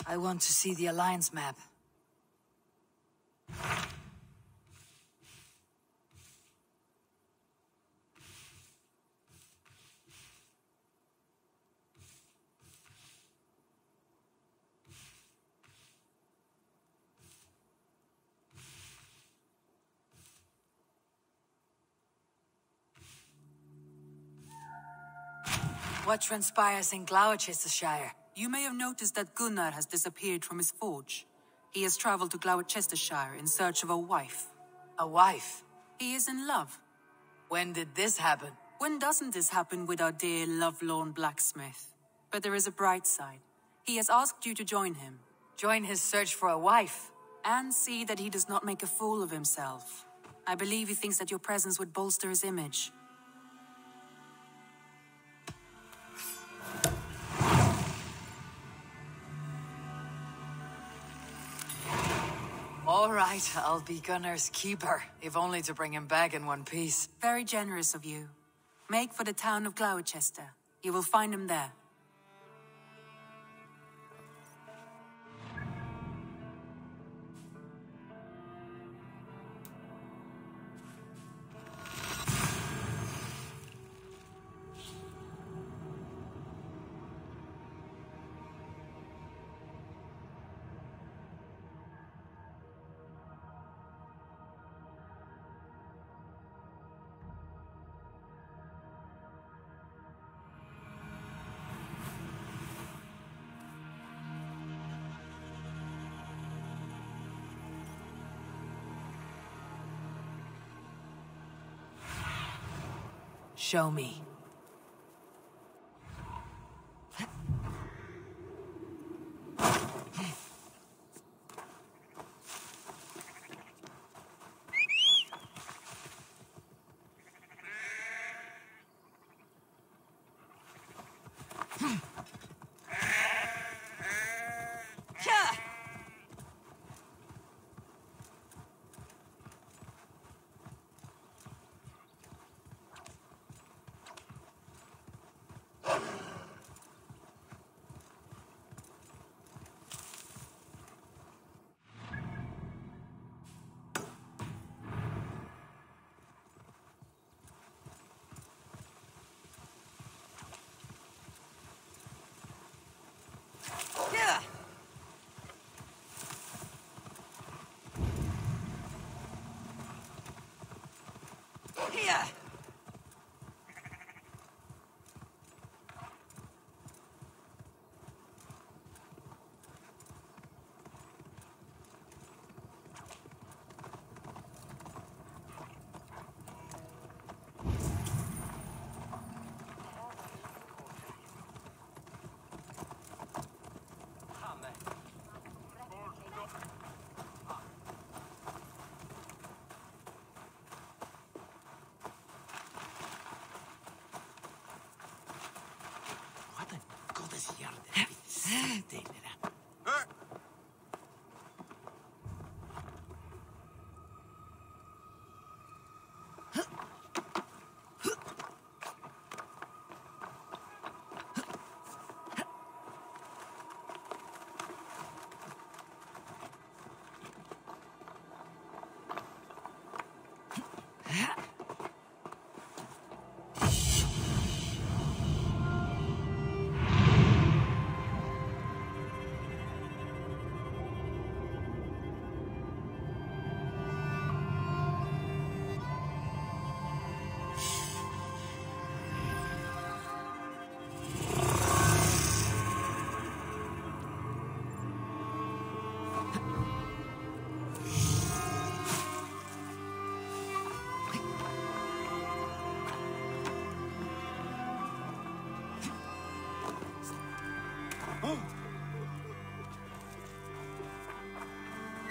I want to see the Alliance map. What transpires in Gloucestershire? You may have noticed that Gunnar has disappeared from his forge. He has traveled to Gloucestershire in search of a wife. A wife? He is in love. When did this happen? When doesn't this happen with our dear lovelorn blacksmith? But there is a bright side. He has asked you to join him. Join his search for a wife? And see that he does not make a fool of himself. I believe he thinks that your presence would bolster his image. All right, I'll be Gunnar's keeper, if only to bring him back in one piece. Very generous of you. Make for the town of Gloucester. You will find him there. Show me.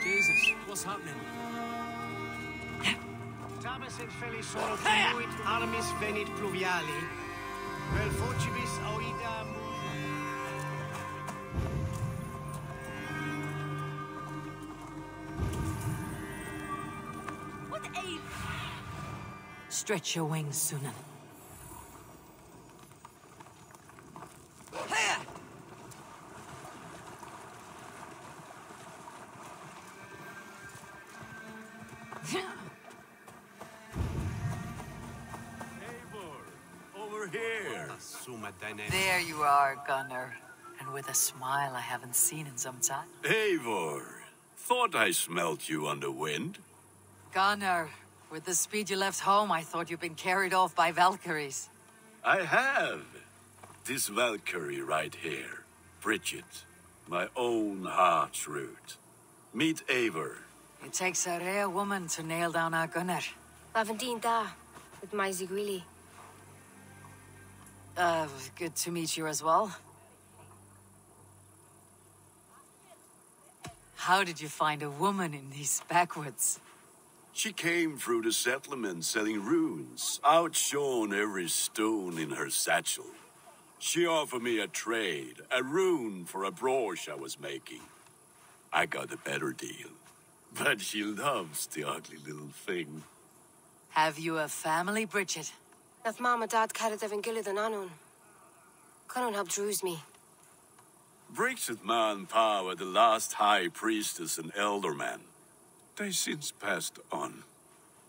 Jesus, what's happening? Tames et fellis sono tribuit armis venit pluviali, vel vocibus auida What ail? Stretch your wings, Sunan. here? There you are, Gunnar. And with a smile I haven't seen in some time. Eivor, thought I smelt you on the wind. Gunnar, with the speed you left home, I thought you'd been carried off by Valkyries. I have. This Valkyrie right here. Bridget. My own heart's root. Meet Eivor. It takes a rare woman to nail down our Gunnar. Lavendine da, with my Zigwili. Good to meet you as well. How did you find a woman in these backwoods? She came through the settlement selling runes, outshone every stone in her satchel. She offered me a trade, a rune for a brooch I was making. I got a better deal. But she loves the ugly little thing. Have you a family, Bridget? Naf mama dad carried evan gillid an anun. Cannon help druise me. Bridget Ma and Pa were the last high priestess and elderman. They since passed on.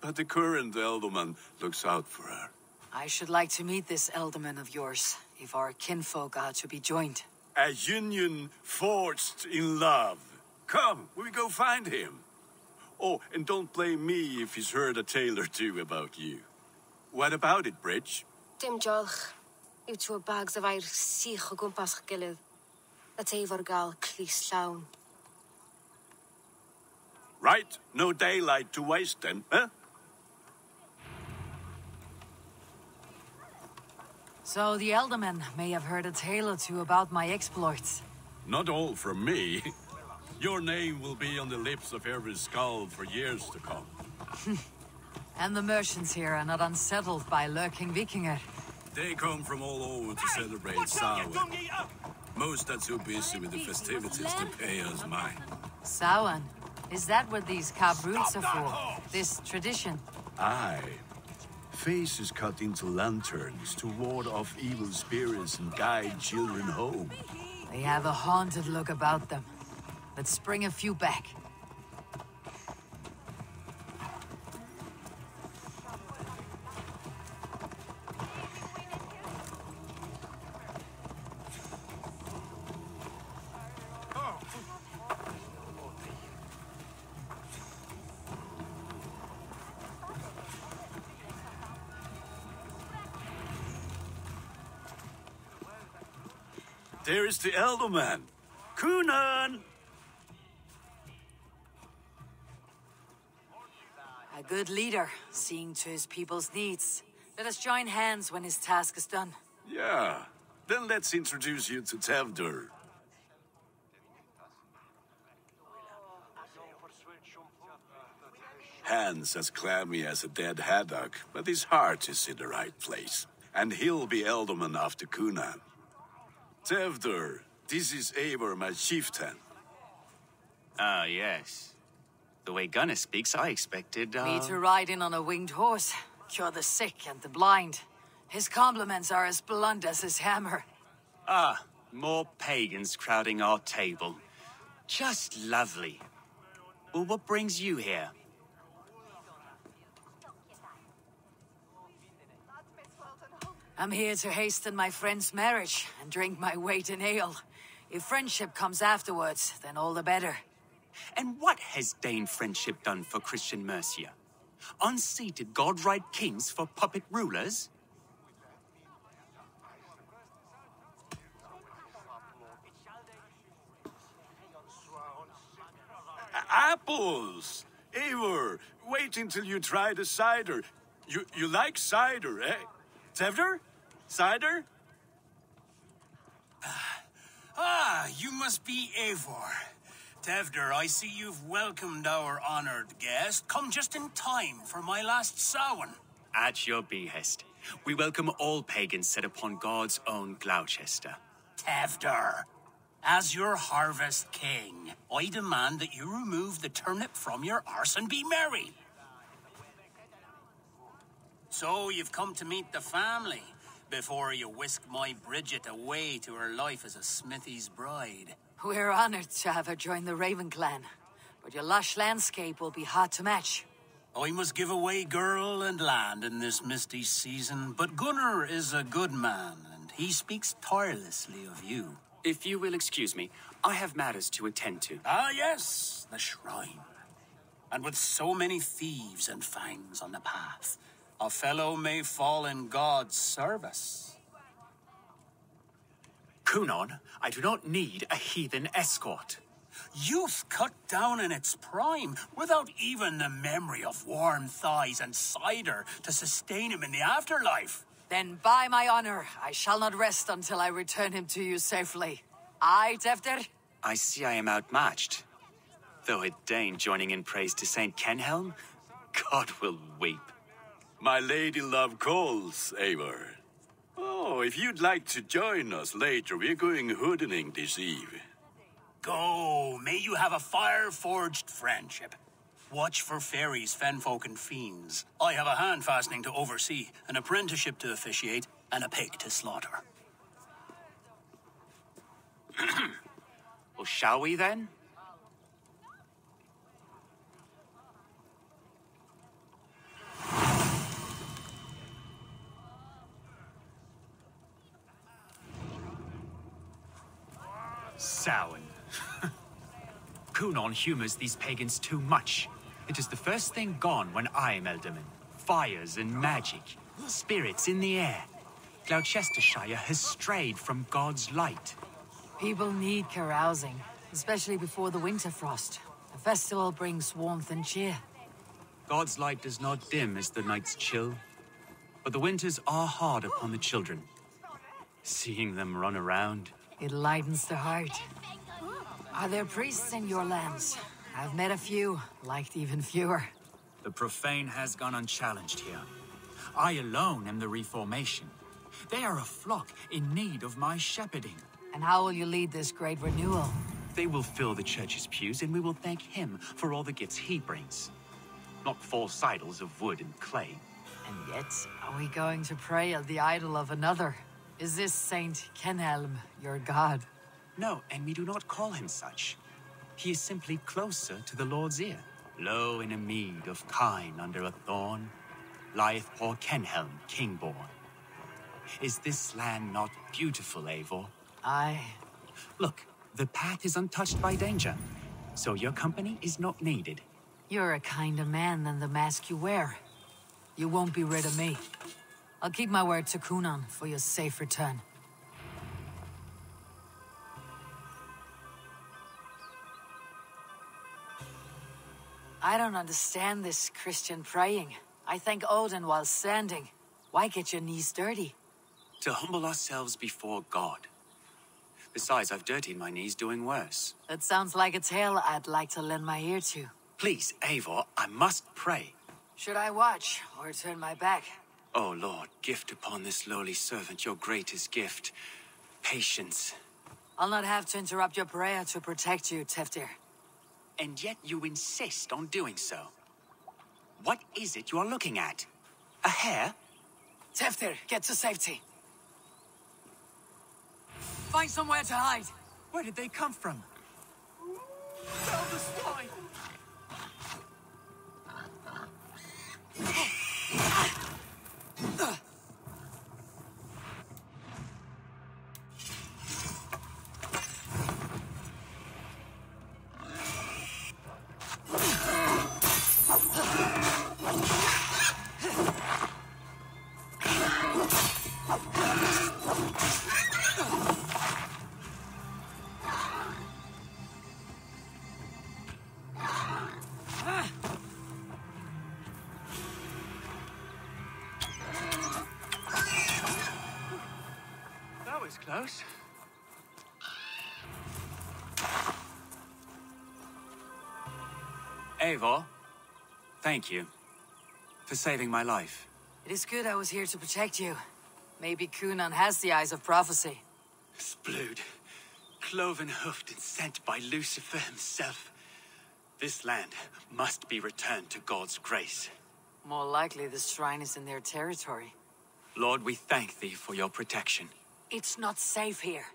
But the current elderman looks out for her. I should like to meet this elderman of yours, if our kinfolk are to be joined. A union forged in love. Come, we go find him. Oh, and don't blame me if he's heard a tale or two about you. What about it, Bridge? Dim jolch. You two bags of air sich o gwmpas gilydd. That Eivor gal clis llawn. Right, no daylight to waste then, huh? So the elderman may have heard a tale or two about my exploits. Not all from me. Your name will be on the lips of every skull for years to come. And the merchants here are not unsettled by lurking Vikinger. They come from all over to celebrate Samhain. Most are too busy with the festivities to pay us mind. Samhain? Is that what these cabroots are for? This tradition? Aye. Faces cut into lanterns to ward off evil spirits and guide children home. They have a haunted look about them. Let's bring a few back. There is the elderman. Kunan! A good leader, seeing to his people's needs. Let us join hands when his task is done. Yeah. Then let's introduce you to Tevdur. Hands as clammy as a dead haddock, but his heart is in the right place. And he'll be elderman after Kunan. Tevdur, this is Eivor, my chieftain. Ah, yes. The way Gunnar speaks, I expected, Me to ride in on a winged horse, cure the sick and the blind. His compliments are as blunt as his hammer. Ah, more pagans crowding our table. Just lovely. Well, what brings you here? I'm here to hasten my friend's marriage and drink my weight in ale. If friendship comes afterwards, then all the better. And what has Dane friendship done for Christian Mercia? Unseated godright kings for puppet rulers? Apples! Eivor, wait until you try the cider. You like cider, eh? Tevdur? Cider? Ah, you must be Eivor. Tevdur, I see you've welcomed our honored guest. Come just in time for my last Samhain. At your behest. We welcome all pagans set upon God's own Gloucester. Tevdur, as your harvest king, I demand that you remove the turnip from your arse and be merry. So you've come to meet the family before you whisk my Bridget away to her life as a smithy's bride. We're honored to have her join the Raven clan, but your lush landscape will be hard to match. I must give away girl and land in this misty season, but Gunnar is a good man, and he speaks tirelessly of you. If you will excuse me, I have matters to attend to. Ah, yes, the shrine. And with so many thieves and fangs on the path, a fellow may fall in God's service. Kunon, I do not need a heathen escort. Youth cut down in its prime, without even the memory of warm thighs and cider to sustain him in the afterlife. Then by my honor, I shall not rest until I return him to you safely. Aye, Tefter? I see I am outmatched. Though a Dane joining in praise to Saint Kenhelm, God will weep. My lady love calls, Eivor. Oh, if you'd like to join us later, we're going hoodening this eve. Go, may you have a fire-forged friendship. Watch for fairies, fenfolk, and fiends. I have a hand fastening to oversee, an apprenticeship to officiate, and a pig to slaughter. Well, shall we then? Samhain. Kunon humors these pagans too much. It is the first thing gone when I am Elderman. Fires and magic, spirits in the air. Gloucestershire has strayed from God's light. People need carousing, especially before the winter frost. A festival brings warmth and cheer. God's light does not dim as the nights chill, but the winters are hard upon the children. Seeing them run around, It lightens the heart. Are there priests in your lands? I've met a few, liked even fewer. The profane has gone unchallenged here. I alone am the Reformation. They are a flock in need of my shepherding. And how will you lead this great renewal? they will fill the church's pews, and we will thank him for all the gifts he brings. Not false idols of wood and clay. And yet, are we going to pray at the idol of another? Is this Saint Kenhelm your god? No, and we do not call him such. He is simply closer to the Lord's ear. Lo, in a mead of kine under a thorn, lieth poor Kenhelm, king-born. Is this land not beautiful, Eivor? Aye. Look, the path is untouched by danger, so your company is not needed. You're a kinder man than the mask you wear. You won't be rid of me. I'll keep my word to Kunon for your safe return. I don't understand this Christian praying. I thank Odin while standing. Why get your knees dirty? To humble ourselves before God. Besides, I've dirtied my knees doing worse. That sounds like a tale I'd like to lend my ear to. Please, Eivor, I must pray. Should I watch or turn my back? Oh, Lord, gift upon this lowly servant your greatest gift. Patience. I'll not have to interrupt your prayer to protect you, Teftir. And yet you insist on doing so. What is it you are looking at? A hare? Teftir, get to safety. Find somewhere to hide. Where did they come from? Tell the swine! That was close. Eivor, thank you for saving my life. It is good I was here to protect you. Maybe Kunon has the eyes of prophecy. Splood, cloven-hoofed and sent by Lucifer himself. This land must be returned to God's grace. More likely the shrine is in their territory. Lord, we thank thee for your protection. It's not safe here.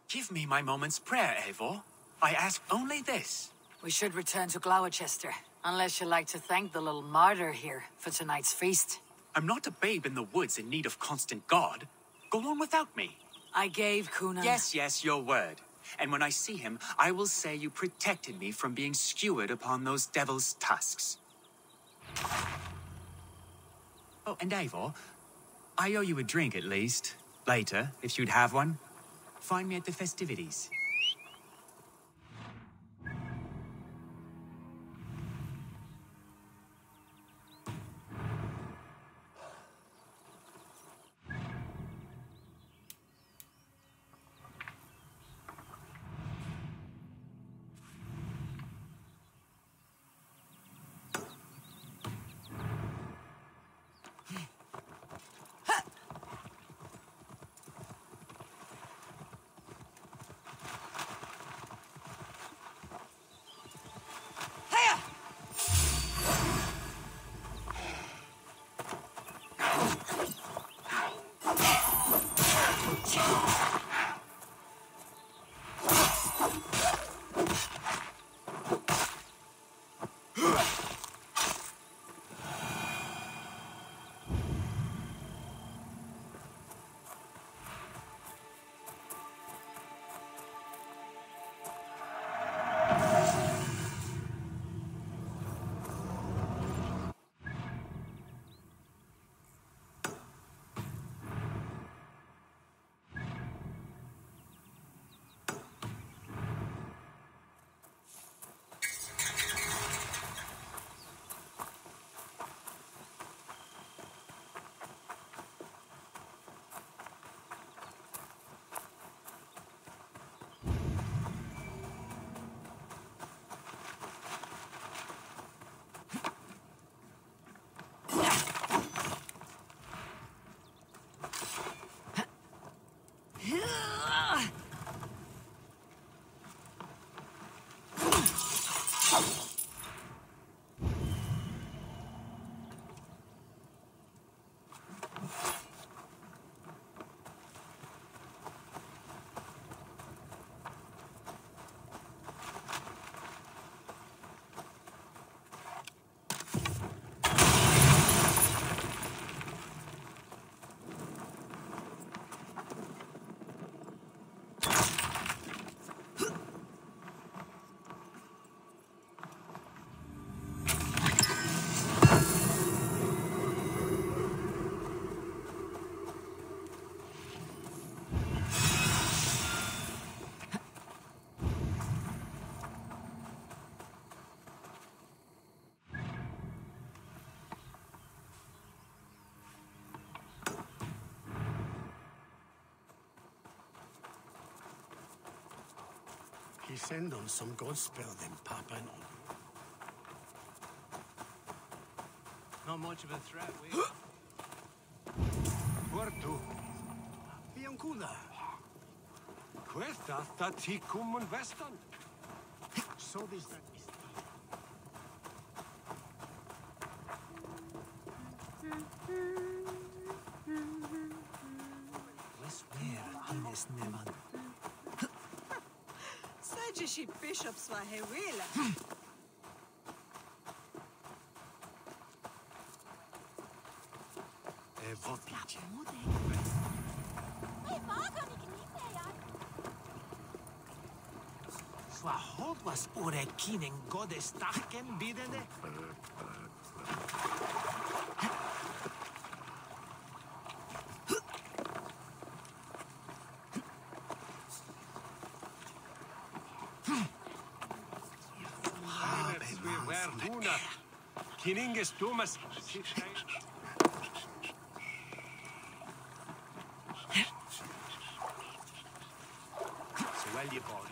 Give me my moment's prayer, Eivor. I ask only this. We should return to Gloucester. Unless you like to thank the little martyr here for tonight's feast. I'm not a babe in the woods in need of constant guard. Go on without me. I gave Kuna... Yes, your word. And when I see him, I will say you protected me from being skewered upon those devil's tusks. Oh, and Eivor, I owe you a drink at least. Later, if you'd have one. Find me at the festivities. He send on some godspell then, Papa. Not much of a threat, we. Puerto. Biancuda. Questa sta ticum un vestan. So this that is. Wes where Ines Neman. Sagishi bishops var hewila. Vad piace. Sva hoppas ore kinen godes tachen bidene. Kininges Thomas. Så väljer bara.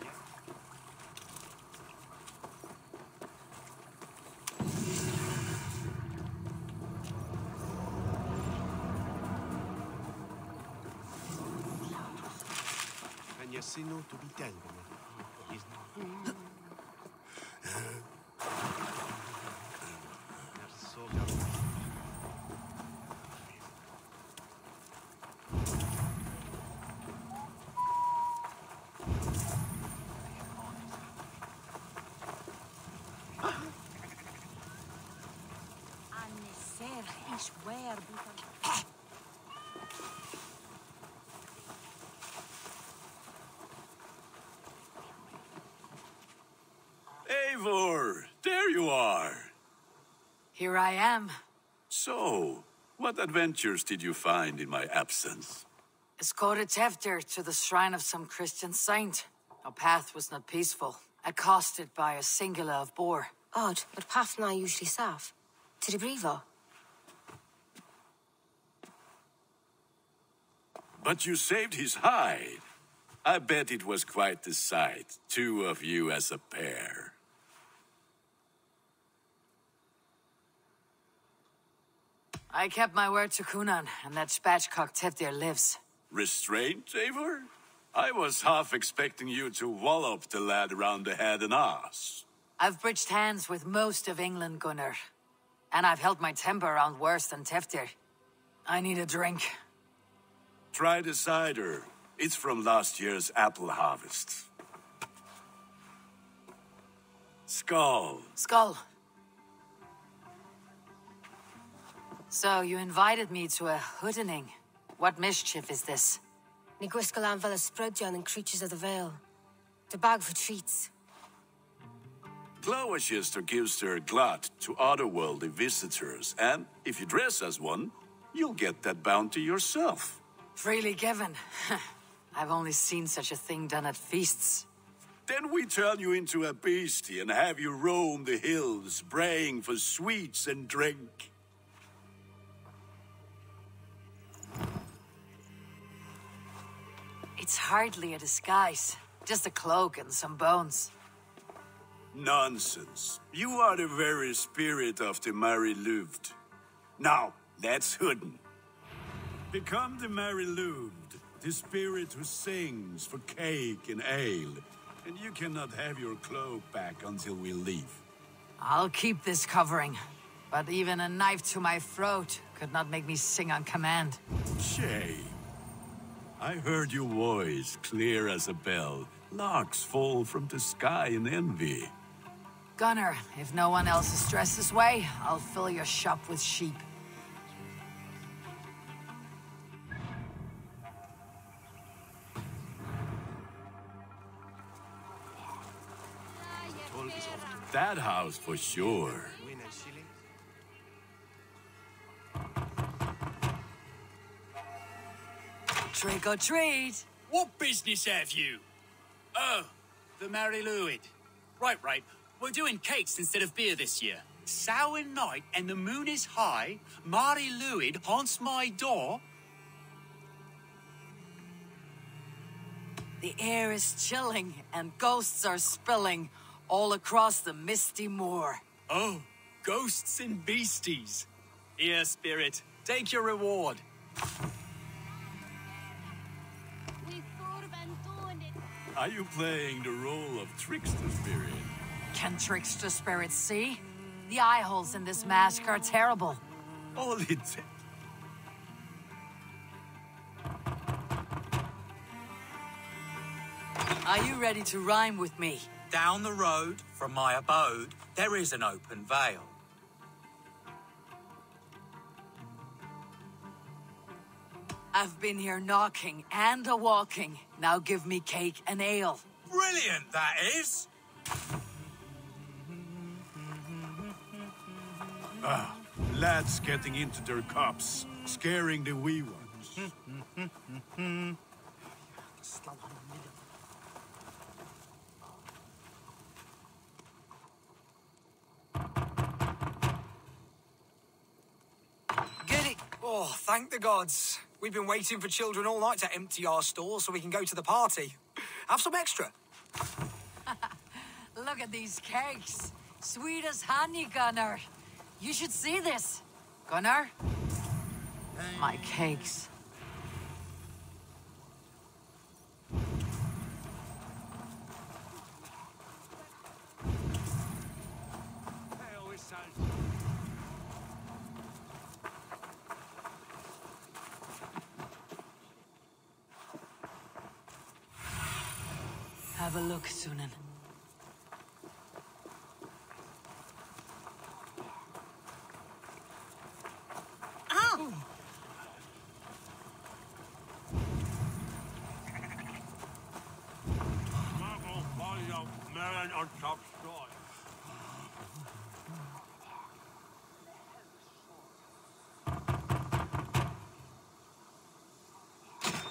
Men jag ser nog att bli den gången. swear. Eivor, there you are. Here I am. So, what adventures did you find in my absence? Escorted Tefter to the shrine of some Christian saint. Our path was not peaceful, accosted by a singular of boar. Odd, but path na usually safe. To the Brivo. But you saved his hide. I bet it was quite the sight, two of you as a pair. I kept my word to Kunan, and that spatchcock Teftir lives. Restraint, Eivor? I was half expecting you to wallop the lad around the head and ass. I've bridged hands with most of England, Gunnar. And I've held my temper around worse than Teftir. I need a drink. Try the cider. It's from last year's apple harvest. Skull. Skull. So, you invited me to a hoodening. What mischief is this? Ni gwisgal an fel y sprydjan and creatures of the Vale. The bag for treats. Glowachester gives their glut to otherworldly visitors, and if you dress as one, you'll get that bounty yourself. Freely given. I've only seen such a thing done at feasts. Then we turn you into a beastie and have you roam the hills, braying for sweets and drink. It's hardly a disguise. Just a cloak and some bones. Nonsense. You are the very spirit of the Mary Louved. Now, let's hooden. Become the Mary Louved, the spirit who sings for cake and ale. And you cannot have your cloak back until we leave. I'll keep this covering. But even a knife to my throat could not make me sing on command. Shame. I heard your voice clear as a bell. Larks fall from the sky in envy. Gunnar, if no one else is dressed this way, I'll fill your shop with sheep. That house for sure. Trick or treat! What business have you? Oh, the Mary Louid. Right. We're doing cakes instead of beer this year. Samhain night and the moon is high. Mary Louid haunts my door. The air is chilling and ghosts are spilling all across the misty moor. Oh, ghosts and beasties. Here, spirit, take your reward. Are you playing the role of trickster spirit? Can trickster spirits see? The eye holes in this mask are terrible. All it's... Are you ready to rhyme with me? Down the road from my abode, there is an open vale. I've been here knocking and a-walking. Now give me cake and ale. Brilliant, that is! Lads getting into their cups, scaring the wee ones. Get it! Oh, thank the gods. We've been waiting for children all night to empty our stores so we can go to the party. Have some extra. Look at these cakes. Sweet as honey, Gunnar. You should see this. Gunnar? My cakes. Have a look, Sunan. on top straw.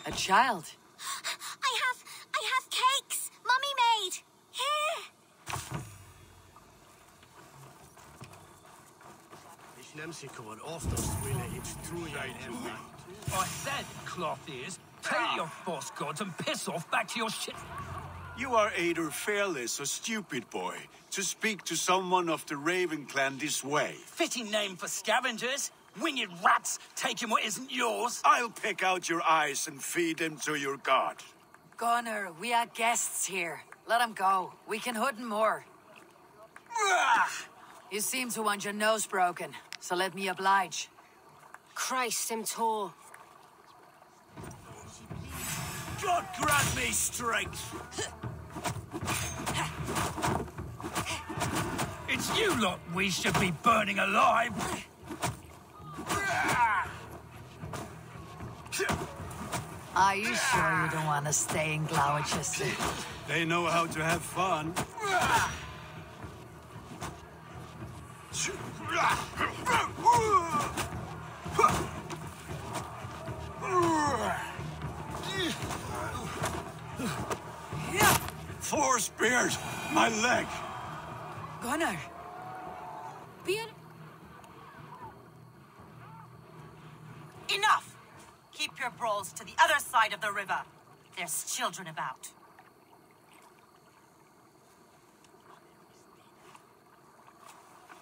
A child. I have cakes. Mummy made. Here. I said, cloth ears, take your false gods and piss off back to your shit. You are either fearless or stupid, boy, to speak to someone of the Raven clan this way. Fitting name for scavengers. Winged rats taking what isn't yours. I'll pick out your eyes and feed them to your god. Gunnar, we are guests here. Let him go. We can hood him more. You seem to want your nose broken, so let me oblige. Christ, him tall. God grant me strength. It's you lot we should be burning alive. Are you sure you don't want to stay in Gloucester? They know how to have fun. Four spears! My leg! Gunnar! Enough! Keep your brawls to the other side of the river. There's children about.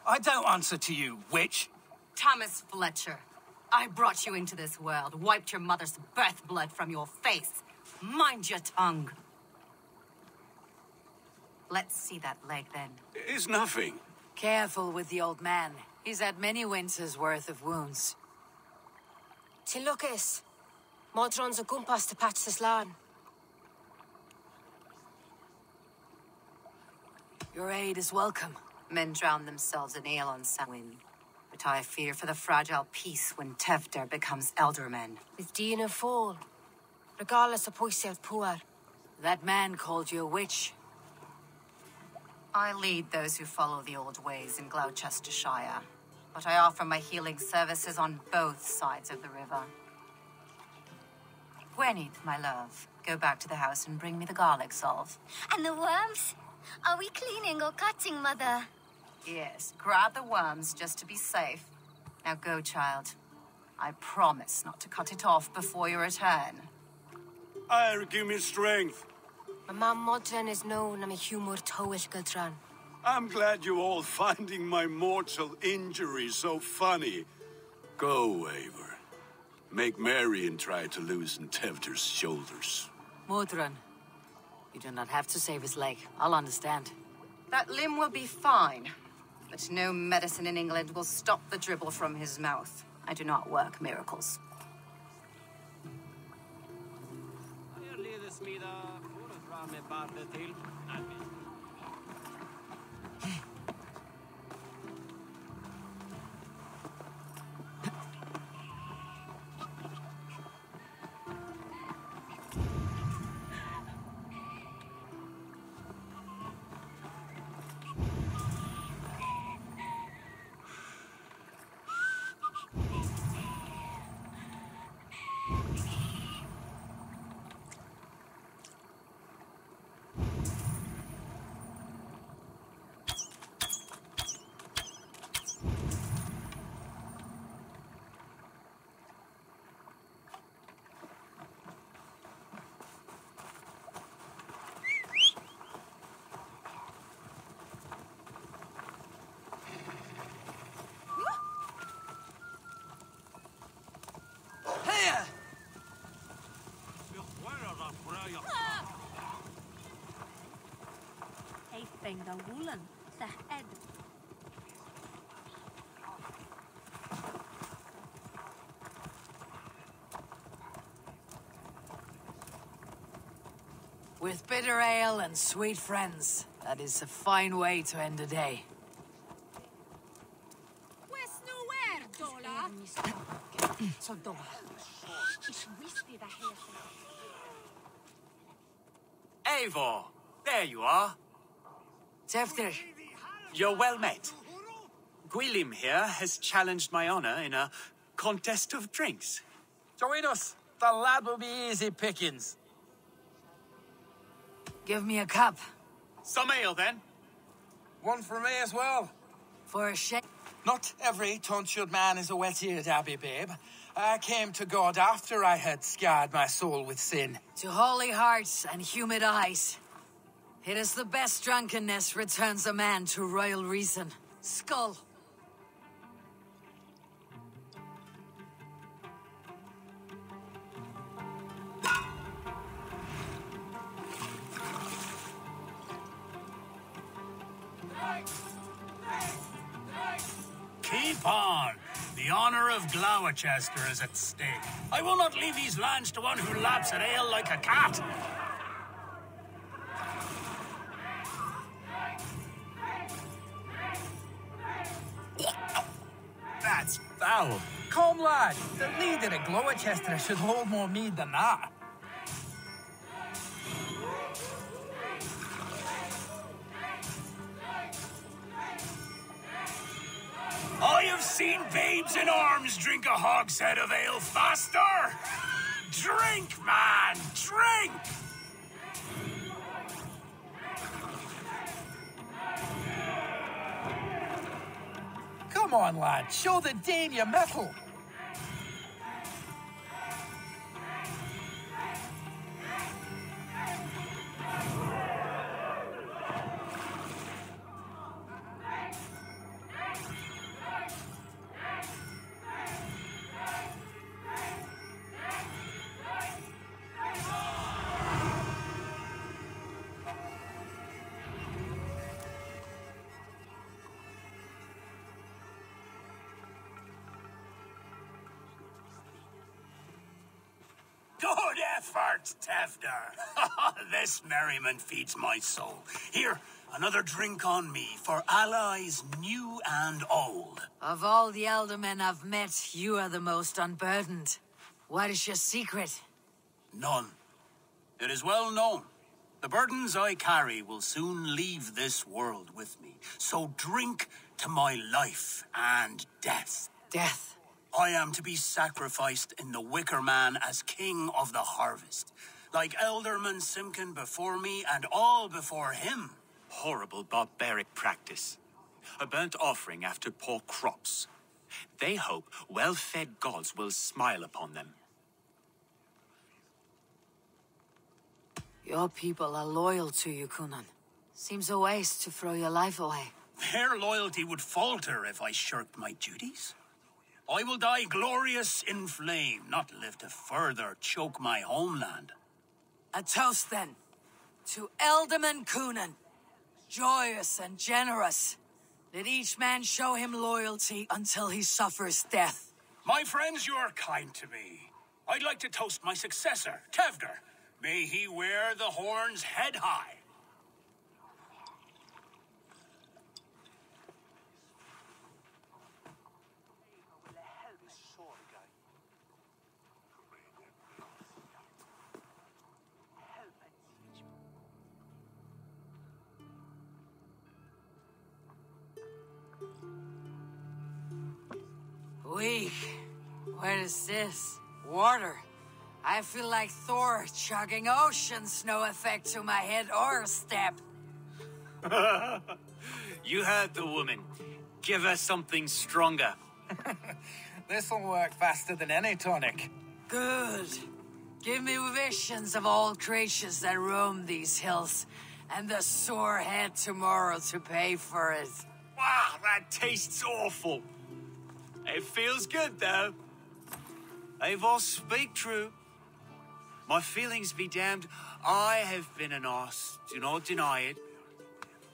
I don't answer to you, witch. Thomas Fletcher, I brought you into this world, wiped your mother's birth blood from your face. Mind your tongue. Let's see that leg, then. It's nothing. Careful with the old man. He's had many winters' worth of wounds. Tilukis. Modron's a gumpas to patch this land. Your aid is welcome. Men drown themselves in ale on Samhain. But I fear for the fragile peace when Tevder becomes eldermen. With Dean and fall. Regardless of Poisev Puar. That man called you a witch. I lead those who follow the old ways in Gloucestershire. But I offer my healing services on both sides of the river. Gwenith, my love, go back to the house and bring me the garlic salve. And the worms? Are we cleaning or cutting, Mother? Yes, grab the worms just to be safe. Now go, child. I promise not to cut it off before your return. Give me strength. My mum Modron is known I'm a humor towish Gudran. I'm glad you all finding my mortal injury so funny. Go, Eivor. Make merry and try to loosen Tevder's shoulders. Modron, you do not have to save his leg. I'll understand. That limb will be fine. But no medicine in England will stop the dribble from his mouth. I do not work miracles. With bitter ale and sweet friends, that is a fine way to end a day. Eivor, there you are. Tefter. You're well met. Gwilym here has challenged my honor in a contest of drinks. Join us. The lad will be easy pickings. Give me a cup. Some ale, then. One for me as well. For a shake. Not every tonsured man is a wet-eared Abbey, babe. I came to God after I had scarred my soul with sin. To holy hearts and humid eyes. It is the best drunkenness returns a man to royal reason. Skull. Keep on. The honor of Gloucester is at stake. I will not leave these lands to one who laps at ale like a cat. That's foul. Come, lad. The leader of Gloucester should hold more mead than that. I have seen babes in arms drink a hogshead of ale faster. Drink, man, drink! Come on, lad. Show the Dane your mettle. Good effort, Tefder. This merriment feeds my soul. Here, another drink on me for allies new and old. Of all the aldermen I've met, you are the most unburdened. What is your secret? None. It is well known. The burdens I carry will soon leave this world with me. So drink to my life and death. Death? I am to be sacrificed in the Wicker Man as king of the harvest. Like Elderman Simkin before me and all before him. Horrible barbaric practice. A burnt offering after poor crops. They hope well-fed gods will smile upon them. Your people are loyal to you, Kunan. Seems a waste to throw your life away. Their loyalty would falter if I shirked my duties. I will die glorious in flame, not live to further choke my homeland. A toast, then, to Elderman Kunan. Joyous and generous. Let each man show him loyalty until he suffers death. My friends, you are kind to me. I'd like to toast my successor, Tefder. May he wear the horns head high. Weak. What is this? Water. I feel like Thor chugging oceans. No effect to my head or step. You heard the woman. Give her something stronger. This'll work faster than any tonic. Good. Give me visions of all creatures that roam these hills, and the sore head tomorrow to pay for it. Wow, that tastes awful. It feels good, though. Eivor, speak true. My feelings be damned. I have been an ass, do not deny it.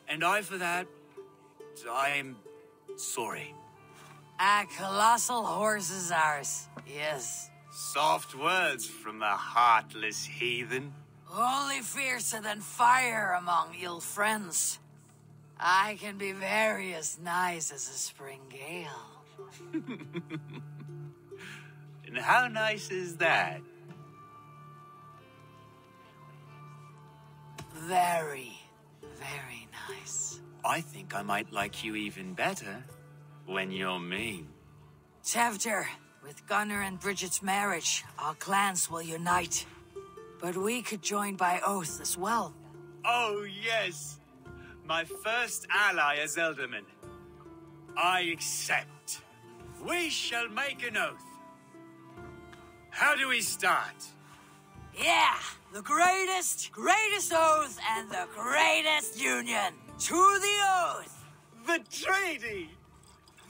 And I, for that, I am sorry. A colossal horse is ours, yes. Soft words from the heartless heathen. Only fiercer than fire among ill friends. I can be very as nice as a spring gale. And how nice is that? Very, very nice. I think I might like you even better when you're mean. Tevder, with Gunnar and Bridget's marriage, our clans will unite. But we could join by oath as well. Oh, yes. My first ally as Elderman. I accept. We shall make an oath. How do we start? Yeah, the greatest oath and the greatest union. To the oath! The treaty!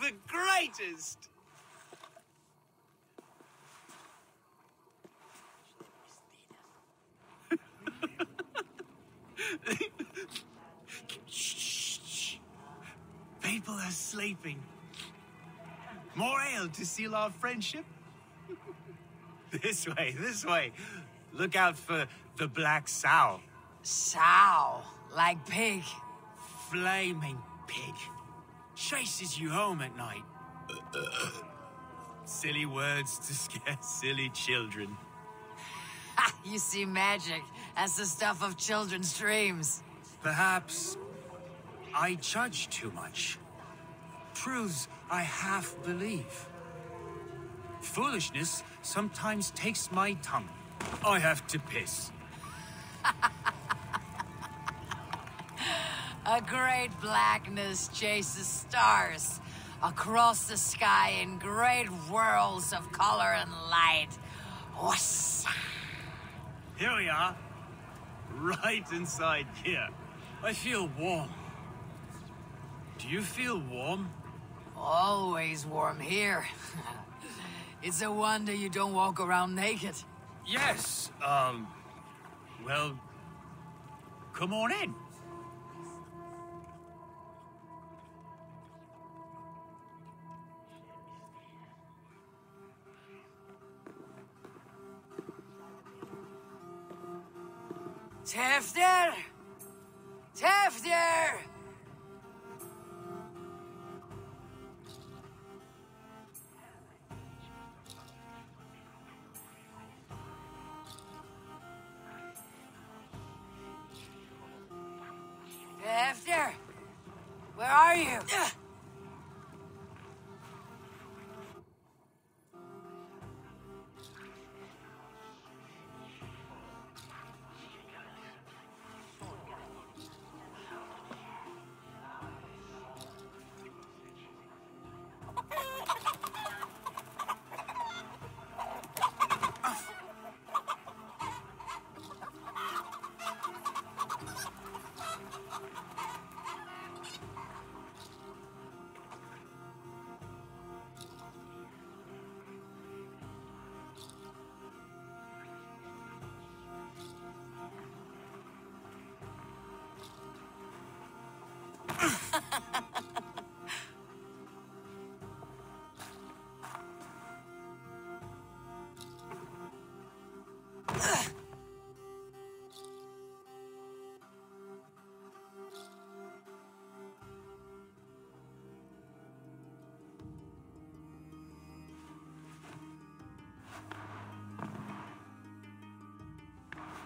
The greatest! Shh. People are sleeping. More ale to seal our friendship? This way. Look out for the black sow. Sow, like pig. Flaming pig. Chases you home at night. Silly words to scare silly children. You see magic as the stuff of children's dreams. Perhaps I judge too much. Truths I half believe. Foolishness sometimes takes my tongue. I have to piss. A great blackness chases stars across the sky in great whirls of color and light. Whoosh. Here we are. Right inside here. I feel warm. Do you feel warm? Always warm here. It's a wonder you don't walk around naked. Yes, well, come on in. Tefter! Tefter! Tefter! Where are you?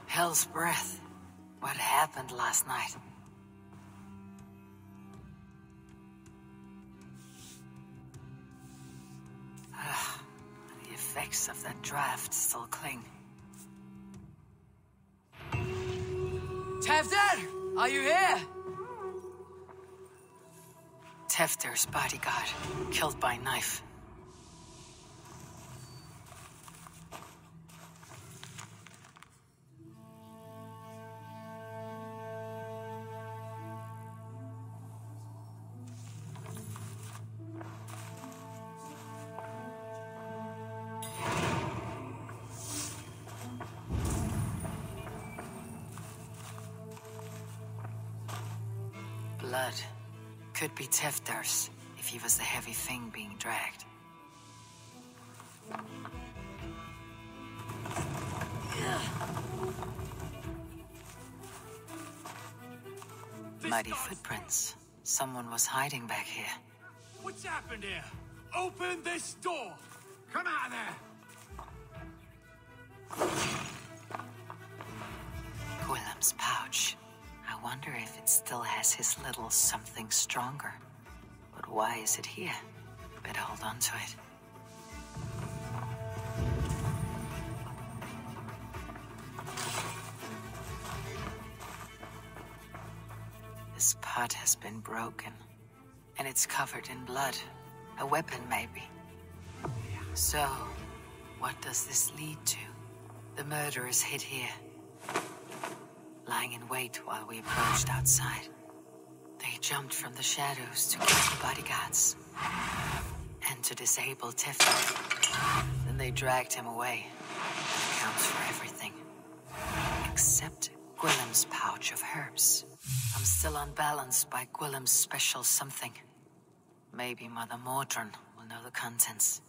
Hell's breath. What happened last night? The effects of that draft still cling. Tefter! Are you here? Tefter's bodyguard, killed by knife. Blood. Could be Tefter's, if he was the heavy thing being dragged. Muddy footprints. Someone was hiding back here. What's happened here? Open this door! Come out of there! Willem's pouch. I wonder if it still has his little something stronger. But why is it here? Better hold on to it. This pot has been broken, and it's covered in blood. A weapon, maybe. So, what does this lead to? The murderers hid here, lying in wait while we approached outside. They jumped from the shadows to kill the bodyguards and to disable Teflon. Then they dragged him away. That counts for everything. Except Gwillem's pouch of herbs. I'm still unbalanced by Gwillem's special something. Maybe Mother Mordran will know the contents.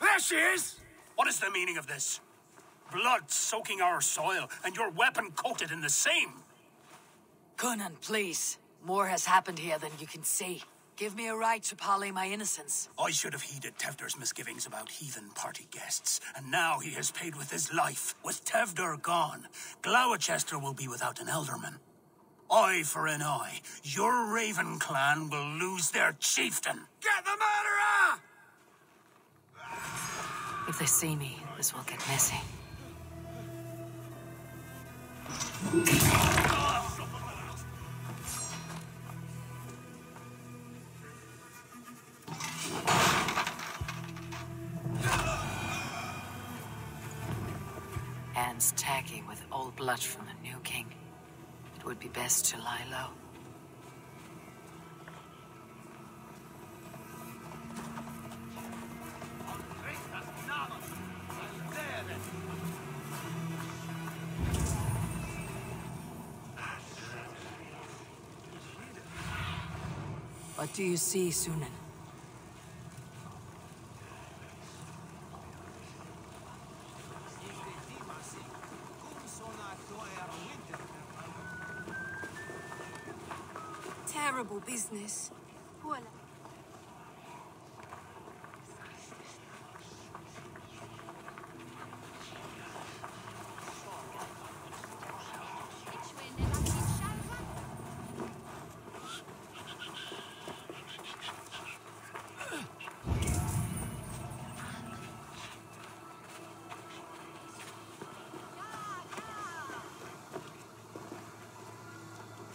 There she is! What is the meaning of this? Blood soaking our soil, and your weapon coated in the same. Coonan, please. More has happened here than you can see. Give me a right to parley my innocence. I should have heeded Tevder's misgivings about heathen party guests, and now he has paid with his life. With Tevder gone, Gloucester will be without an elderman. Eye for an eye. Your Raven clan will lose their chieftain. Get the murderer! If they see me, this will get messy. Hands tacky with old blood from the new king. It would be best to lie low. What do you see, Sunan? Terrible business.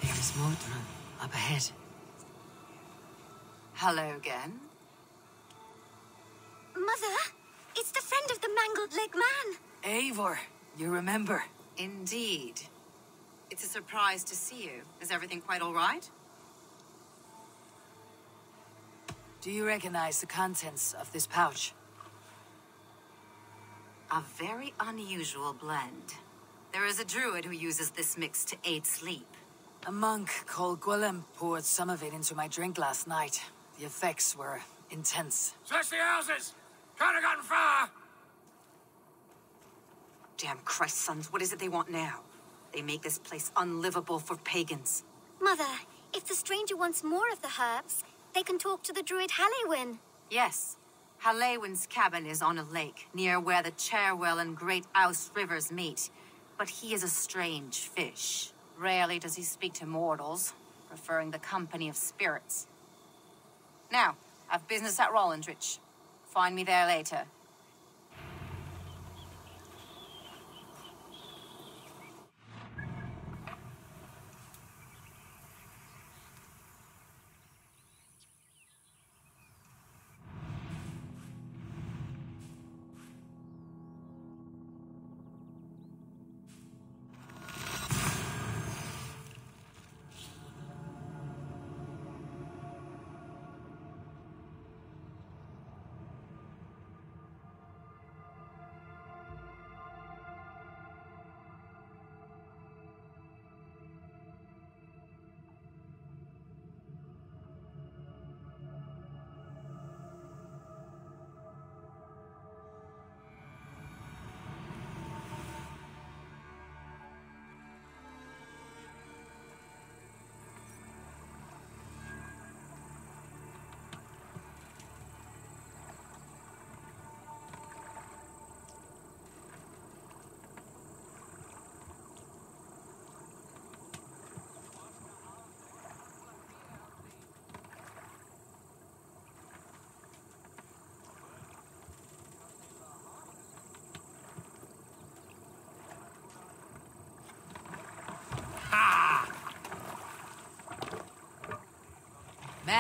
There's Mordran up ahead. Hello again. Mother, it's the friend of the mangled leg man. Eivor, you remember? Indeed. It's a surprise to see you. Is everything quite all right? Do you recognize the contents of this pouch? A very unusual blend. There is a druid who uses this mix to aid sleep. A monk called Gwillem poured some of it into my drink last night. The effects were intense. Search the houses! Can't have gotten far! Damn Christ, sons, what is it they want now? They make this place unlivable for pagans. Mother, if the stranger wants more of the herbs, they can talk to the druid Halewyn. Yes. Halewyn's cabin is on a lake, near where the Cherwell and Great Ouse rivers meet. But he is a strange fish. Rarely does he speak to mortals, preferring the company of spirits. Now, I've business at Rollindrich. Find me there later.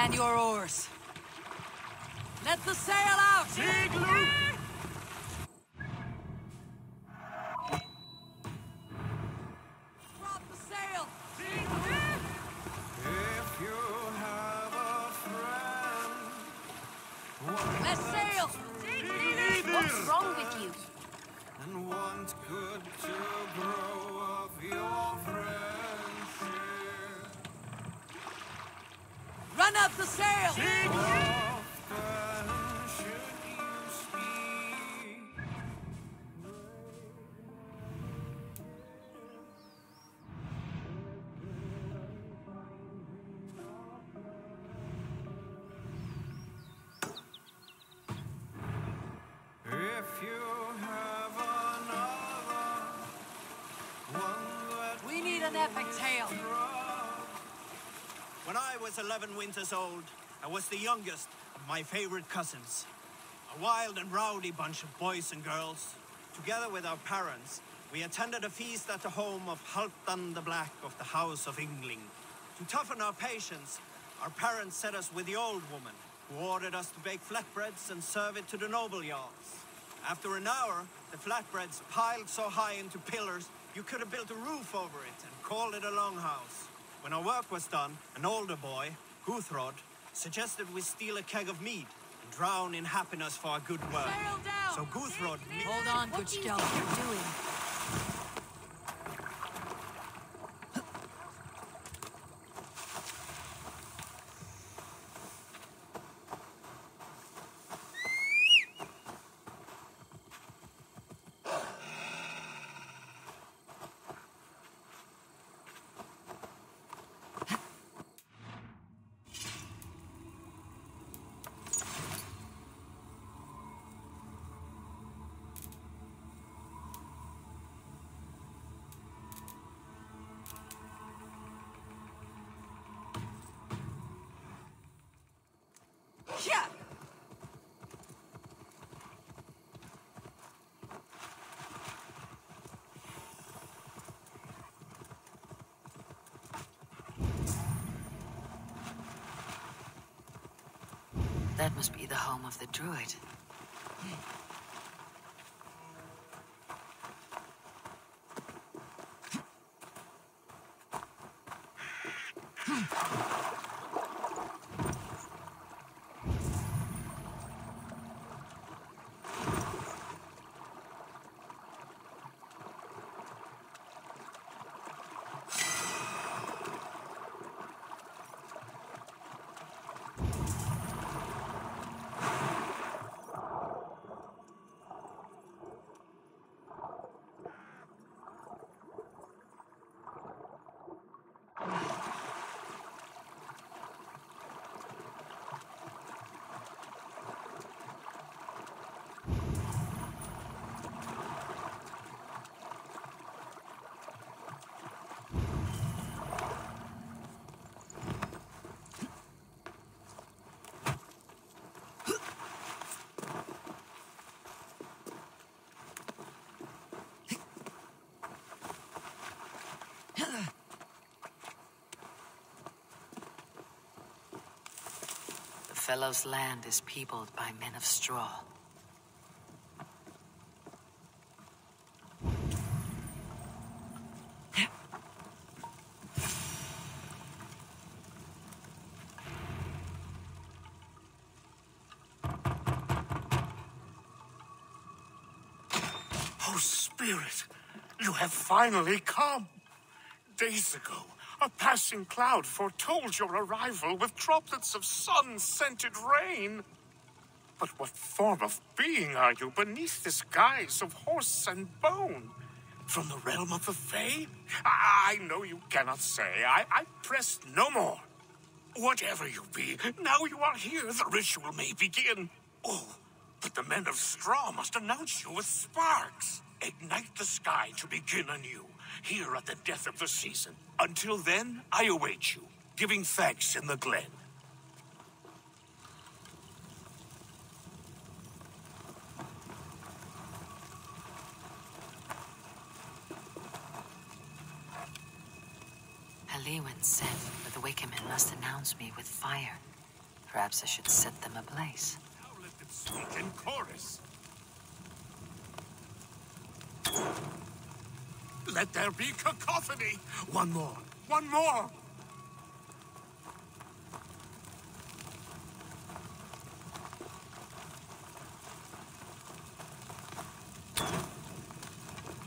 Man your oars. Let the sail out! Drop the sail! If you have a friend, Let's sail! What's wrong with you? and want good to grow of your friendship, Run up the sail! often should you speak. If you have another one that We need an epic tale. When I was 11 winters old, I was the youngest of my favorite cousins. A wild and rowdy bunch of boys and girls. Together with our parents, we attended a feast at the home of Halfdan the Black of the House of Yngling. To toughen our patience, our parents set us with the old woman, who ordered us to bake flatbreads and serve it to the noble jarls. After an hour, the flatbreads piled so high into pillars, you could have built a roof over it and called it a longhouse. When our work was done, an older boy, Guthrod, suggested we steal a keg of mead and drown in happiness for our good work. Sail down! So Guthrod... Hold on, good skeleton. What are you doing? Yeah! That must be the home of the druid. The fellow's land is peopled by men of straw. Oh, Spirit, you have finally come. Days ago, a passing cloud foretold your arrival with droplets of sun-scented rain. But what form of being are you beneath this guise of horse and bone? From the realm of the Fae? I know you cannot say. I press no more. Whatever you be, now you are here, the ritual may begin. Oh, but the men of straw must announce you with sparks. Ignite the sky to begin anew, here at the death of the season. Until then, I await you, giving thanks in the glen. Halewin said that the Wickerman must announce me with fire. Perhaps I should set them ablaze. Now let them speak in chorus. Let there be cacophony. One more. One more.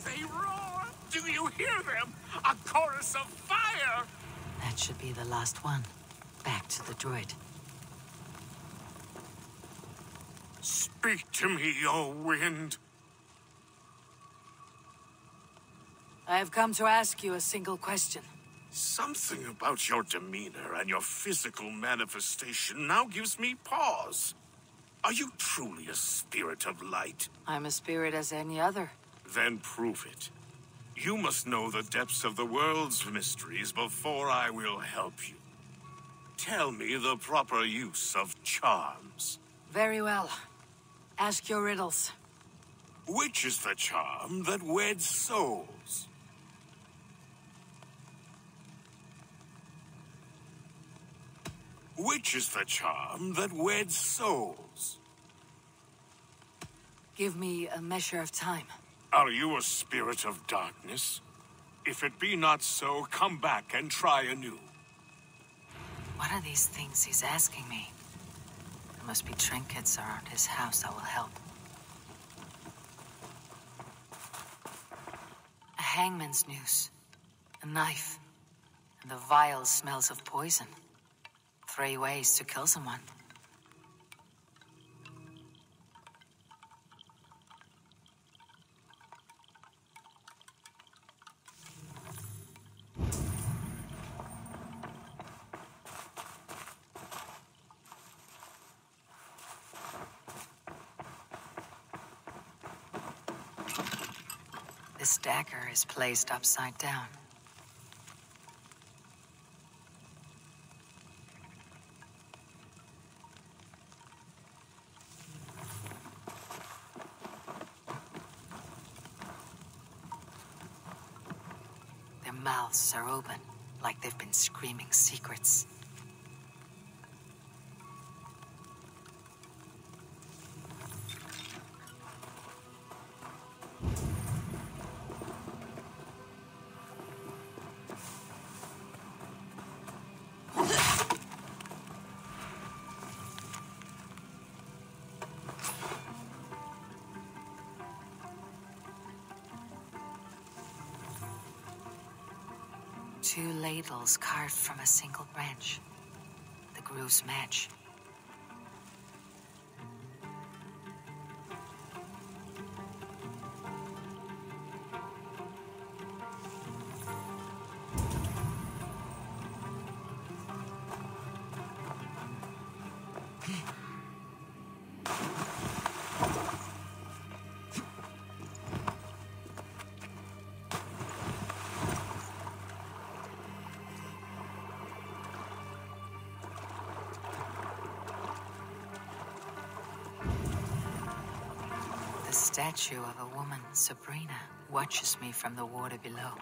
They roar. Do you hear them? A chorus of fire. That should be the last one. Back to the droid. Speak to me, O wind. I have come to ask you a single question. Something about your demeanor and your physical manifestation now gives me pause. Are you truly a spirit of light? I'm a spirit as any other. Then prove it. You must know the depths of the world's mysteries before I will help you. Tell me the proper use of charms. Very well. Ask your riddles. Which is the charm that weds souls? Which is the charm that weds souls? Give me a measure of time. Are you a spirit of darkness? If it be not so, come back and try anew. What are these things he's asking me? There must be trinkets around his house that will help. A hangman's noose, a knife, and the vile smells of poison. 3 ways to kill someone. This dagger is placed upside down. Their mouths are open, like they've been screaming secrets. Two ladles carved from a single branch. The grooves match. The statue of a woman, Sabrina, watches me from the water below.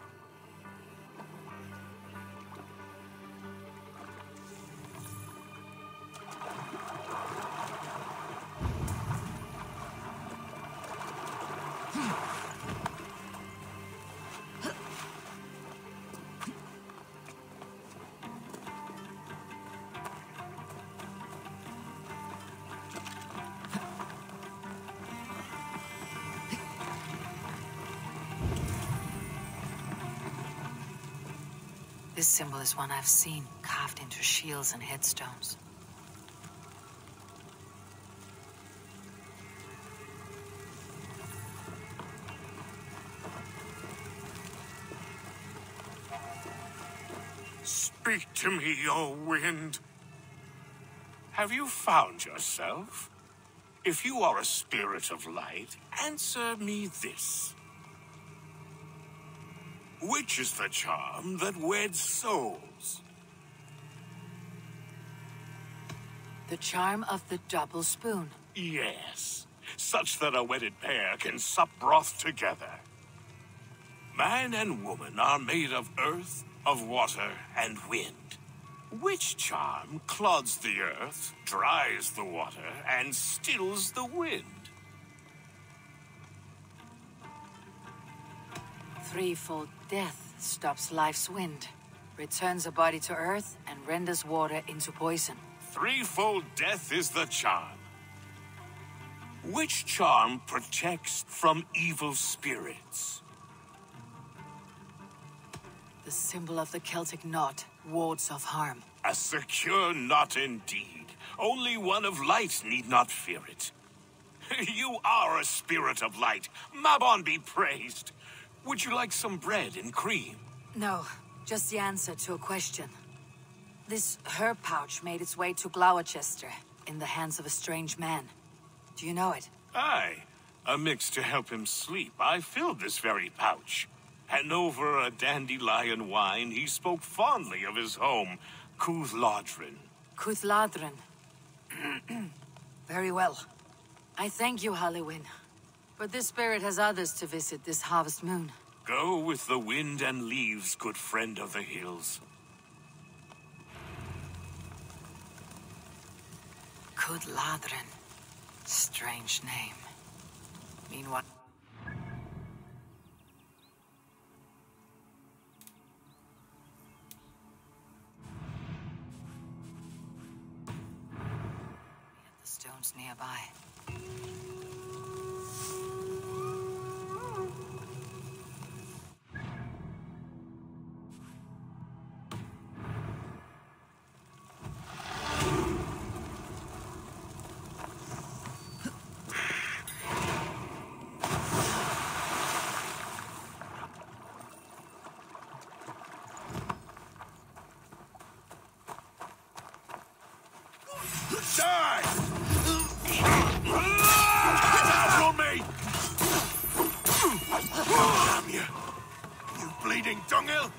This symbol is one I've seen carved into shields and headstones. Speak to me, O wind. Have you found yourself? If you are a spirit of light, answer me this. Which is the charm that weds souls? The charm of the double spoon. Yes, such that a wedded pair can sup broth together. Man and woman are made of earth, of water, and wind. Which charm clods the earth, dries the water, and stills the wind? Threefold death stops life's wind, returns a body to earth, and renders water into poison. Threefold death is the charm. Which charm protects from evil spirits? The symbol of the Celtic knot wards off harm. A secure knot indeed. Only one of light need not fear it. You are a spirit of light. Mabon be praised. Would you like some bread and cream? No, just the answer to a question. This herb pouch made its way to Gloucester in the hands of a strange man. Do you know it? Aye. A mix to help him sleep. I filled this very pouch. And over a dandelion wine, he spoke fondly of his home, Cuthladrin. Cuthladrin. Very well. I thank you, Halliwyn. But this spirit has others to visit this harvest moon. Go with the wind and leaves, good friend of the hills. Cuthladrin. Strange name. Meanwhile... The stones nearby. Die! Get out from me! Damn you! You bleeding dunghill!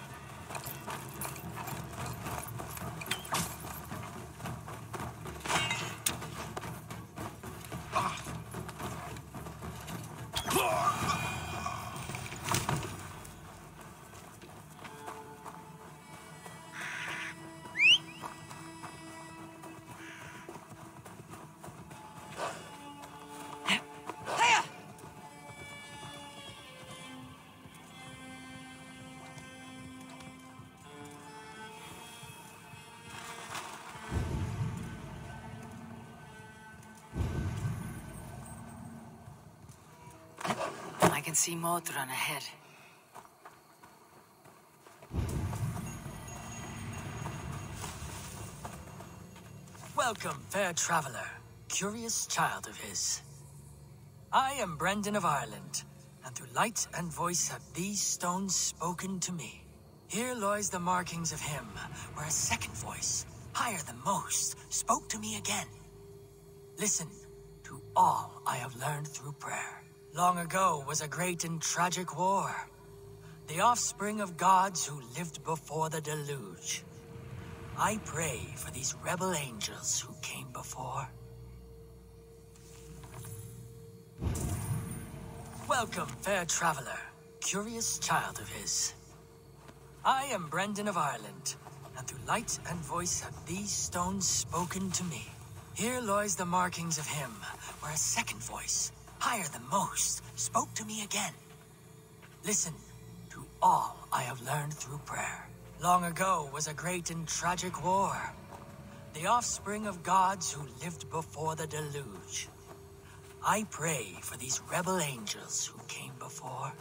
I can see Modron ahead. Welcome, fair traveler, curious child of his. I am Brendan of Ireland, and through light and voice have these stones spoken to me. Here lies the markings of him, where a second voice, higher than most, spoke to me again. Listen to all I have learned through prayer. Long ago was a great and tragic war. The offspring of gods who lived before the deluge. I pray for these rebel angels who came before. Welcome, fair traveler, curious child of his. I am Brendan of Ireland, and through light and voice have these stones spoken to me. Here lies the markings of him, where a second voice, higher than most, spoke to me again. Listen to all I have learned through prayer. Long ago was a great and tragic war. The offspring of gods who lived before the deluge. I pray for these rebel angels who came before.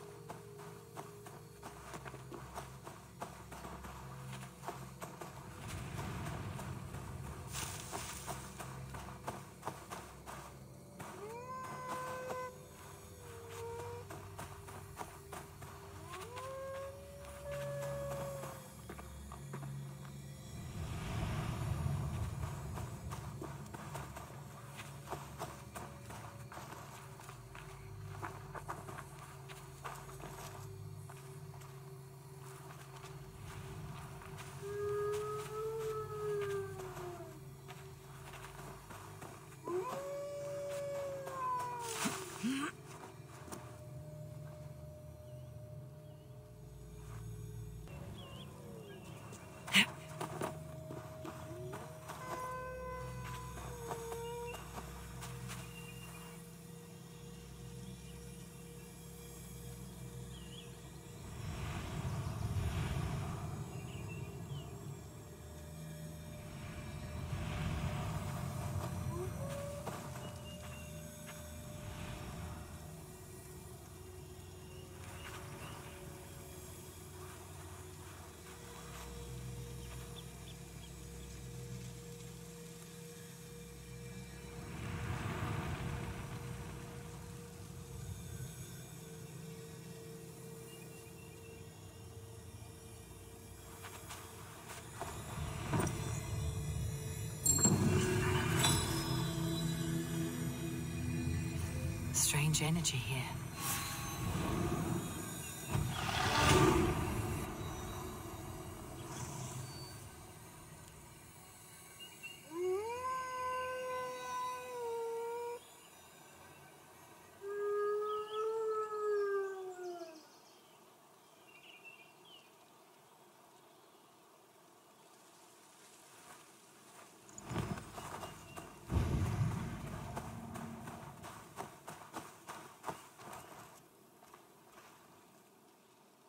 strange energy here.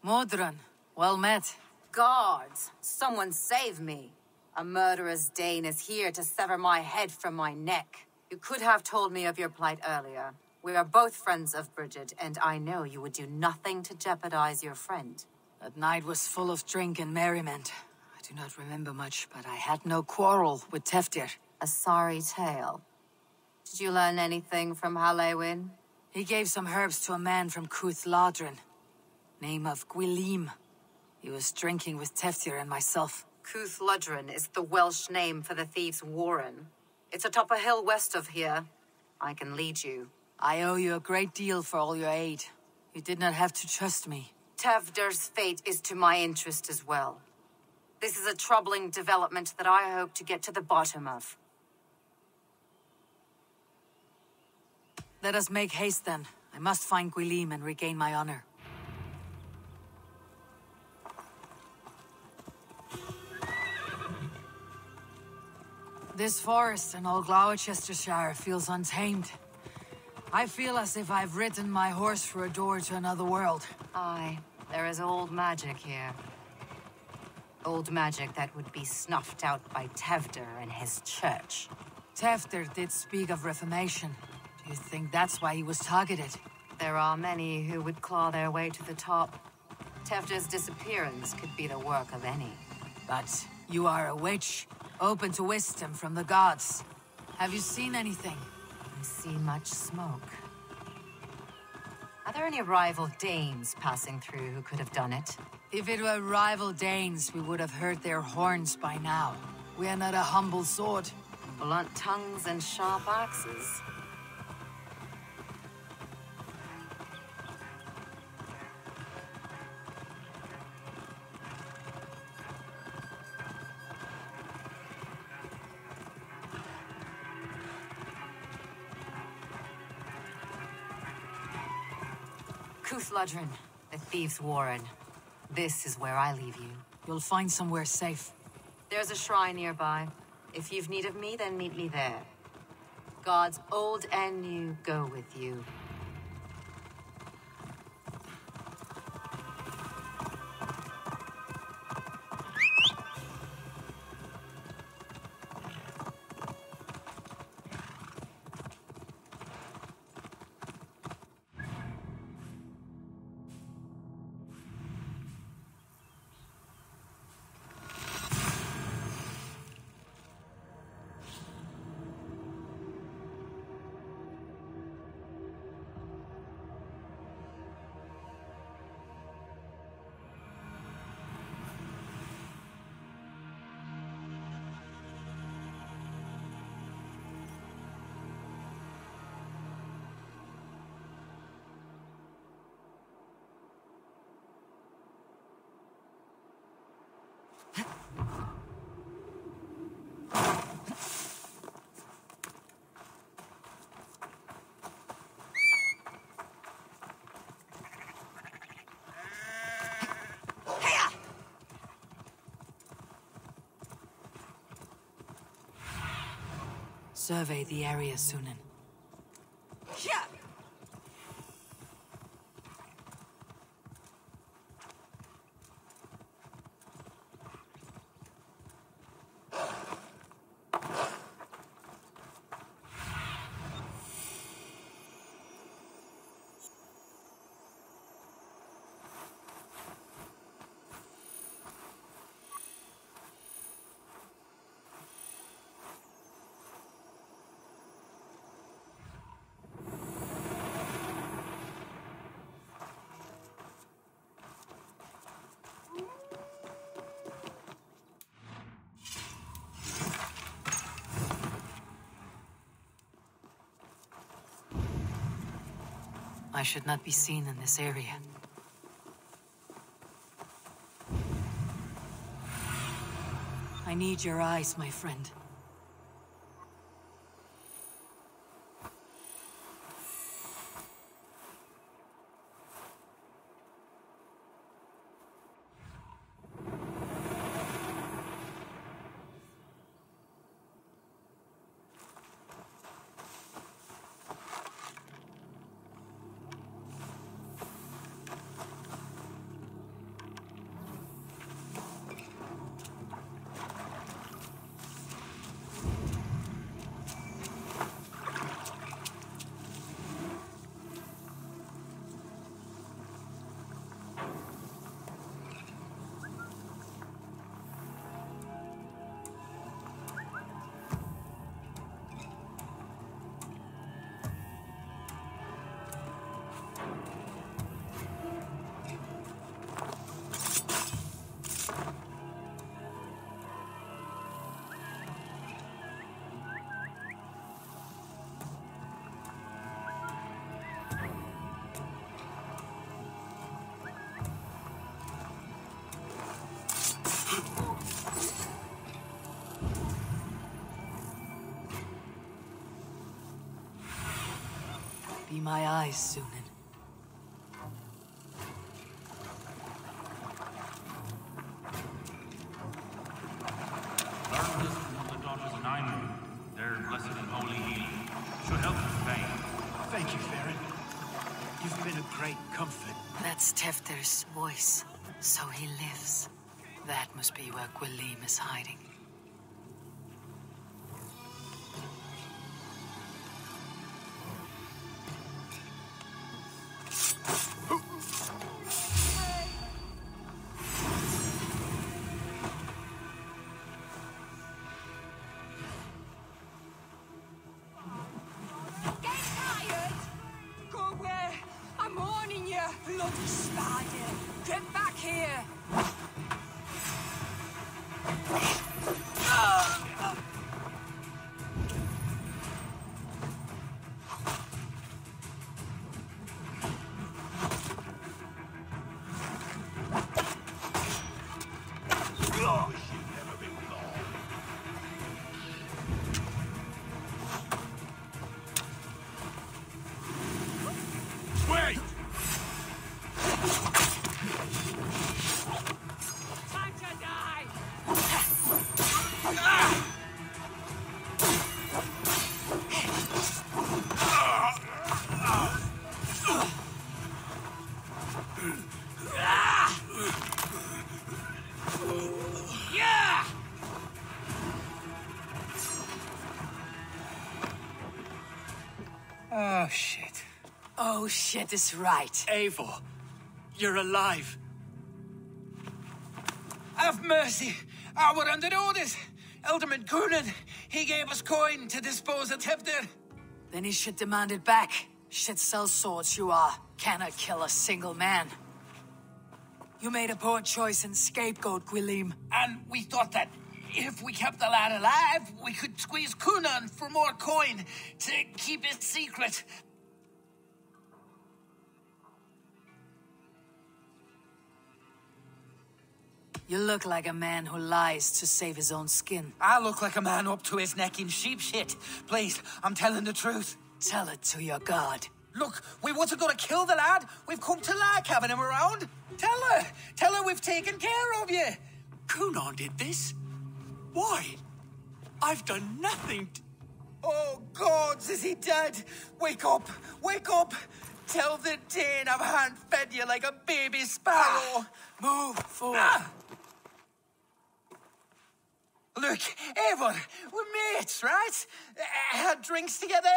Modron, well met. Guards, someone save me. A murderous Dane is here to sever my head from my neck. You could have told me of your plight earlier. We are both friends of Bridget, and I know you would do nothing to jeopardize your friend. That night was full of drink and merriment. I do not remember much, but I had no quarrel with Teftir. A sorry tale. Did you learn anything from Halewin? He gave some herbs to a man from Cuth Ladrin. Name of Gwilim. He was drinking with Teftir and myself. Cuth Ladrin is the Welsh name for the thieves' warren. It's atop a hill west of here. I can lead you. I owe you a great deal for all your aid. You did not have to trust me. Tevder's fate is to my interest as well. This is a troubling development that I hope to get to the bottom of. Let us make haste then. I must find Gwilim and regain my honor. This forest in all Gloucestershire feels untamed. I feel as if I've ridden my horse through a door to another world. Aye, there is old magic here. Old magic that would be snuffed out by Tevder and his church. Teftir did speak of reformation. Do you think that's why he was targeted? There are many who would claw their way to the top. Tevder's disappearance could be the work of any. But you are a witch, open to wisdom from the gods. Have you seen anything? I see much smoke. Are there any rival Danes passing through who could have done it? If it were rival Danes, we would have heard their horns by now. We are not a humble sword. Blunt tongues and sharp axes. Cuth Ladrin, the thieves' warren. This is where I leave you. You'll find somewhere safe. There's a shrine nearby. If you've need of me, then meet me there. Gods old and new go with you. Survey the area, Sunan. Yeah. I should not be seen in this area. I need your eyes, my friend. Be my eyes, Sunan. Learn this from one of the daughters of Nainu. Their blessed and holy healing should help you faint. Thank you, Farron. You've been a great comfort. That's Tefter's voice. So he lives. That must be where Gwilym is hiding. Bloody spider! Get back here! Wait! Time to die! Yeah! Oh, shit. Oh, shit is right. Eivor, you're alive. Have mercy! I were under orders. Alderman Coonan, he gave us coin to dispose of Tefter. Then he should demand it back. Shit sells swords you are. Cannot kill a single man. You made a poor choice in scapegoat, Gwilym. And we thought that if we kept the lad alive, we could squeeze Coonan for more coin to keep it secret. You look like a man who lies to save his own skin. I look like a man up to his neck in sheep shit. Please, I'm telling the truth. Tell it to your god. Look, we wasn't gonna kill the lad. We've come to like having him around. Tell her we've taken care of you. Coonan did this? Why? I've done nothing to... Oh, gods, is he dead? Wake up! Wake up! Tell the Dane I've hand-fed you like a baby sparrow. Move forward. Look, Eivor, we're mates, right? Had drinks together.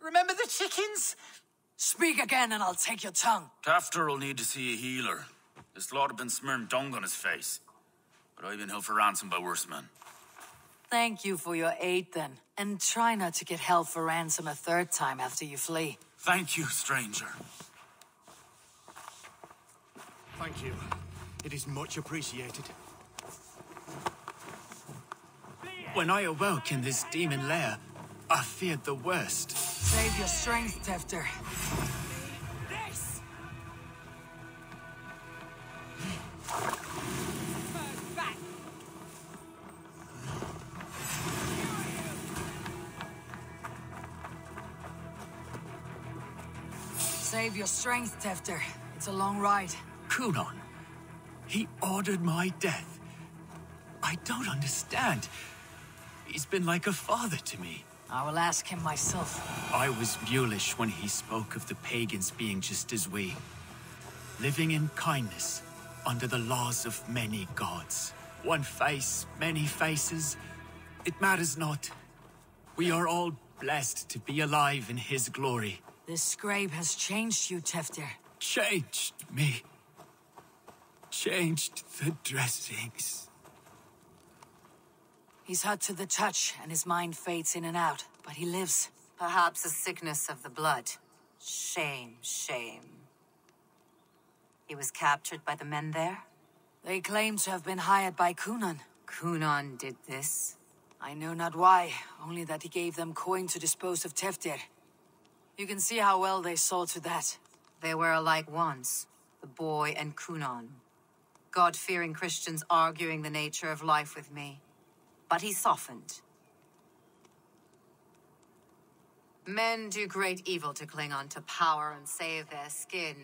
Remember the chickens? Speak again and I'll take your tongue. Tafter will need to see a healer. This lord have been smearing dung on his face. But I've been held for ransom by worse men. Thank you for your aid then. And try not to get held for ransom a third time after you flee. Thank you, stranger. Thank you. It is much appreciated. When I awoke in this demon lair, I feared the worst. Save your strength, Tefter. Save your strength, Tefter. It's a long ride. Kunon. He ordered my death. I don't understand. He's been like a father to me. I will ask him myself. I was mulish when he spoke of the pagans being just as we. Living in kindness, under the laws of many gods. One face, many faces. It matters not. We are all blessed to be alive in his glory. This scribe has changed you, Tefter. Changed me. Changed the dressings. He's hurt to the touch, and his mind fades in and out, but he lives. Perhaps a sickness of the blood. Shame, shame. He was captured by the men there? They claim to have been hired by Kunon. Kunon did this? I know not why, only that he gave them coin to dispose of Tefter. You can see how well they saw to that. They were alike once, the boy and Kunon. God-fearing Christians arguing the nature of life with me. But he softened. Men do great evil to cling on to power and save their skin.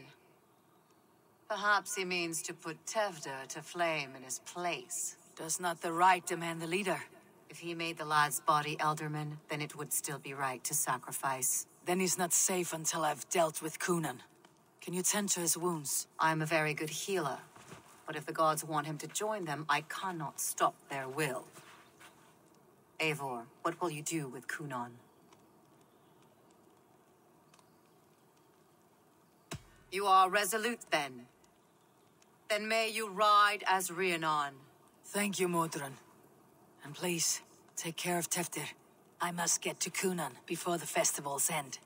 Perhaps he means to put Tefter to flame in his place. Does not the right demand the leader? If he made the lad's body Elderman, then it would still be right to sacrifice. Then he's not safe until I've dealt with Kunon. Can you tend to his wounds? I'm a very good healer. But if the gods want him to join them, I cannot stop their will. Eivor, what will you do with Kunon? You are resolute, then. Then may you ride as Rhiannon. Thank you, Modron. And please, take care of Tefter. I must get to Kunon before the festival's end.